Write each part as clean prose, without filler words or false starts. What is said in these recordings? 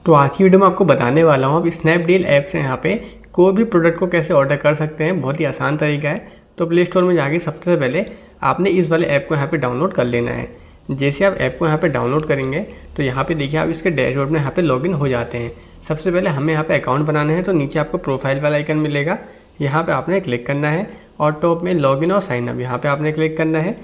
तो आज की वीडियो में आपको बताने वाला हूँ आप स्नैपडील ऐप से यहाँ पे कोई भी प्रोडक्ट को कैसे ऑर्डर कर सकते हैं। बहुत ही आसान तरीका है। तो प्ले स्टोर में जाके सबसे पहले आपने इस वाले ऐप को यहाँ पे डाउनलोड कर लेना है। जैसे आप ऐप को यहाँ पे डाउनलोड करेंगे तो यहाँ पे देखिए आप इसके डैशबोर्ड में यहाँ पे लॉगिन हो जाते हैं। सबसे पहले हमें यहाँ पे अकाउंट बनाना है, तो नीचे आपको प्रोफाइल वाला आइकन मिलेगा, यहाँ पे आपने क्लिक करना है और टॉप में लॉगिन और साइन अप यहाँ पे आपने क्लिक करना है।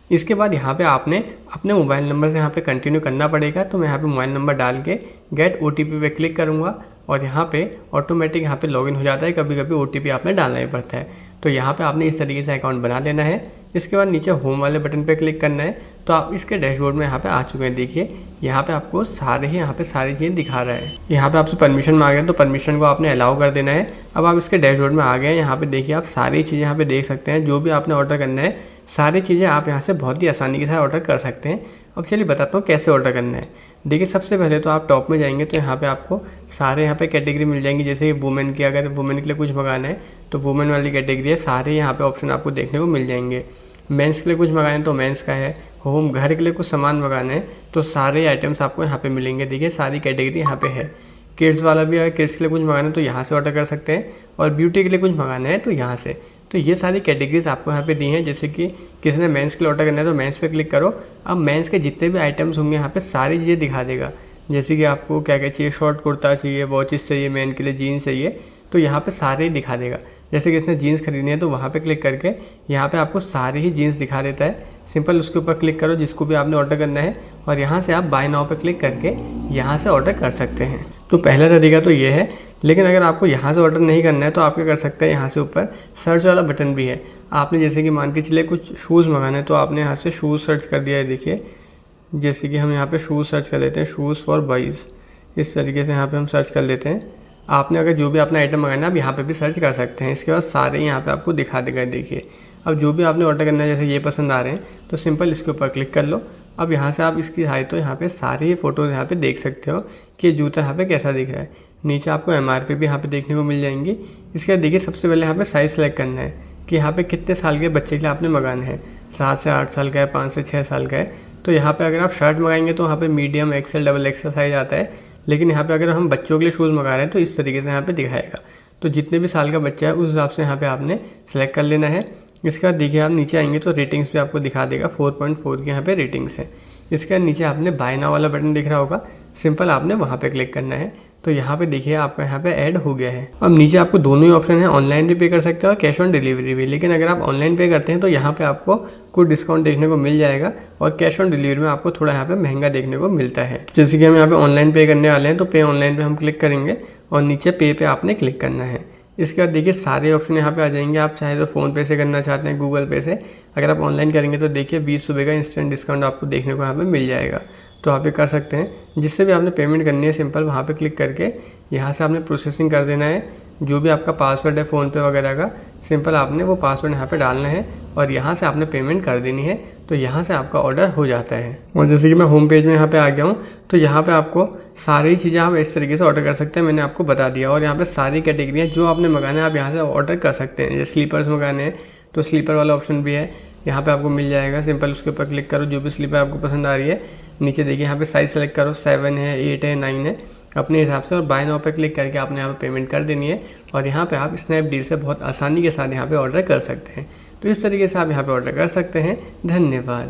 इसके बाद यहाँ पे आपने अपने मोबाइल नंबर से यहाँ पे कंटिन्यू करना पड़ेगा। तो मैं यहाँ पे मोबाइल नंबर डाल के गेट OTP पे क्लिक करूँगा और यहाँ पे ऑटोमेटिक यहाँ पे लॉगिन हो जाता है। कभी कभी OTP आपने डालना ही पड़ता है। तो यहाँ पे आपने इस तरीके से अकाउंट बना लेना है। इसके बाद नीचे होम वाले बटन पे क्लिक करना है। तो आप इसके डैशबोर्ड में यहाँ पे आ चुके हैं। देखिए यहाँ पे आपको यहाँ पे सारी चीज़ें दिखा रहा है। यहाँ पे आपसे परमिशन मांगे तो परमिशन को आपने अलाउ कर देना है। अब आप इसके डैशबोर्ड में आ गए हैं। यहाँ पे देखिए आप सारी चीज़ें यहाँ पे देख सकते हैं। जो भी आपने ऑर्डर करना है सारी चीज़ें आप यहाँ से बहुत ही आसानी के साथ ऑर्डर कर सकते हैं। अब चलिए बताता हूँ कैसे ऑर्डर करना है। देखिए सबसे पहले तो आप टॉप में जाएंगे तो यहाँ पे आपको सारे यहाँ पे कैटेगरी मिल जाएंगी। जैसे वुमेन की, अगर वुमेन के लिए कुछ मंगाना है तो वुमेन वाली कैटेगरी है। सारे यहाँ पे ऑप्शन आपको देखने को मिल जाएंगे। मेंस के लिए कुछ मंगाना है तो मेंस का है। होम घर के लिए कुछ सामान मंगाना है तो सारे आइटम्स आपको यहाँ पे मिलेंगे। देखिए सारी कैटेगरी यहाँ पे है। किड्स वाला भी है, किड्स के लिए कुछ मंगाना है तो यहाँ से ऑर्डर कर सकते हैं। और ब्यूटी के लिए कुछ मंगाना है तो यहाँ से। तो ये सारी कैटेगरीज आपको यहाँ पे दी हैं। जैसे कि किसी ने मेंस के लिए ऑर्डर करना है तो मेंस पे क्लिक करो। अब मेंस के जितने भी आइटम्स होंगे यहाँ पे सारी चीज़ें दिखा देगा। जैसे कि आपको क्या क्या चाहिए, शॉर्ट कुर्ता चाहिए, वॉचेस चाहिए, मेन के लिए जीन्स चाहिए, तो यहाँ पे सारे ही दिखा देगा। जैसे कि इसने जीन्स खरीदनी है तो वहाँ पे क्लिक करके यहाँ पे आपको सारी ही जीन्स दिखा देता है। सिंपल उसके ऊपर क्लिक करो जिसको भी आपने ऑर्डर करना है और यहाँ से आप बाय नाउ पे क्लिक करके यहाँ से ऑर्डर कर सकते हैं। तो पहला तरीका तो ये है। लेकिन अगर आपको यहाँ से ऑर्डर नहीं करना है तो आप क्या कर सकते हैं, यहाँ से ऊपर सर्च वाला बटन भी है। आपने जैसे कि मान के चलिए कुछ शूज़ मंगाना है तो आपने यहाँ से शूज़ सर्च कर दिया है। देखिए जैसे कि हम यहाँ पे शूज़ सर्च कर लेते हैं, शूज़ फॉर बॉयज़। इस तरीके से यहाँ पे हम सर्च कर लेते हैं। आपने अगर जो भी अपना आइटम मंगाना है आप यहाँ पे भी सर्च कर सकते हैं। इसके बाद सारे यहाँ पे आपको दिखा देगा। देखिए अब जो भी आपने ऑर्डर करना है, जैसे ये पसंद आ रहे हैं तो सिंपल इसके ऊपर क्लिक कर लो। अब यहाँ से आप इसकी हाई तो यहाँ पे सारी ही फ़ोटोज़ यहाँ पे देख सकते हो कि जूता यहाँ पे कैसा दिख रहा है। नीचे आपको MRP भी यहाँ पे देखने को मिल जाएंगी। इसके बाद देखिए सबसे पहले यहाँ पे साइज़ सेलेक्ट करना है कि यहाँ पे कितने साल के बच्चे के लिए आपने मंगाना है। 7 से 8 साल का है, 5 से 6 साल का है। तो यहाँ पे अगर आप शर्ट मंगाएंगे तो यहाँ पे मीडियम, XL, XXL साइज़ आता है। लेकिन यहाँ पे अगर हम बच्चों के लिए शूज़ मंगा रहे हैं तो इस तरीके से यहाँ पे दिखाएगा। तो जितने भी साल का बच्चा है उस हिसाब से यहाँ पे आपने सेलेक्ट कर लेना है। इसके बाद देखिए आप नीचे आएंगे तो रेटिंग्स भी आपको दिखा देगा। 4.4 की यहाँ पे रेटिंग्स है। इसके बाद नीचे आपने बाय नाउ वाला बटन दिख रहा होगा, सिंपल आपने वहाँ पे क्लिक करना है। तो यहाँ पे देखिए आपका यहाँ पे ऐड हो गया है। अब नीचे आपको दोनों ही ऑप्शन है, ऑनलाइन भी पे कर सकते हैं और कैश ऑन डिलीवरी भी। लेकिन अगर आप ऑनलाइन पे करते हैं तो यहाँ पे आपको कुछ डिस्काउंट देखने को मिल जाएगा और कैश ऑन डिलीवरी में आपको थोड़ा यहाँ पे महंगा देखने को मिलता है। जैसे कि हम यहाँ पे ऑनलाइन पे करने वाले हैं तो पे ऑनलाइन पे हम क्लिक करेंगे और नीचे पे पे आपने क्लिक करना है। इसके बाद देखिए सारे ऑप्शन यहाँ पे आ जाएंगे। आप चाहे तो फ़ोनपे से करना चाहते हैं, गूगल पे से। अगर आप ऑनलाइन करेंगे तो देखिए 20 रुपये का इंस्टेंट डिस्काउंट आपको देखने को यहाँ पे मिल जाएगा। तो आप ये कर सकते हैं। जिससे भी आपने पेमेंट करनी है सिंपल वहाँ पे क्लिक करके यहाँ से आपने प्रोसेसिंग कर देना है। जो भी आपका पासवर्ड है फ़ोनपे वगैरह का, सिंपल आपने वो पासवर्ड यहाँ पे डालना है और यहाँ से आपने पेमेंट कर देनी है। तो यहाँ से आपका ऑर्डर हो जाता है। और जैसे कि मैं होम पेज में यहाँ पे आ गया हूँ तो यहाँ पे आपको सारी चीज़ें आप इस तरीके से ऑर्डर कर सकते हैं। मैंने आपको बता दिया। और यहाँ पे सारी कैटेगरियाँ जो आपने मंगाना है आप यहाँ से ऑर्डर कर सकते हैं। जैसे स्लीपर्स मंगाने हैं तो स्लीपर वाला ऑप्शन भी है, यहाँ पे आपको मिल जाएगा। सिंपल उसके ऊपर क्लिक करो, जो भी स्लीपर आपको पसंद आ रही है। नीचे देखिए यहाँ पे साइज़ सेलेक्ट करो, 7 है, 8 है, 9 है अपने हिसाब से। और बाय नाउ पे क्लिक करके आपने यहाँ पे पेमेंट कर देनी है और यहाँ पे आप स्नैपडील से बहुत आसानी के साथ यहाँ पे ऑर्डर कर सकते हैं। तो इस तरीके से आप यहाँ पे ऑर्डर कर सकते हैं। धन्यवाद।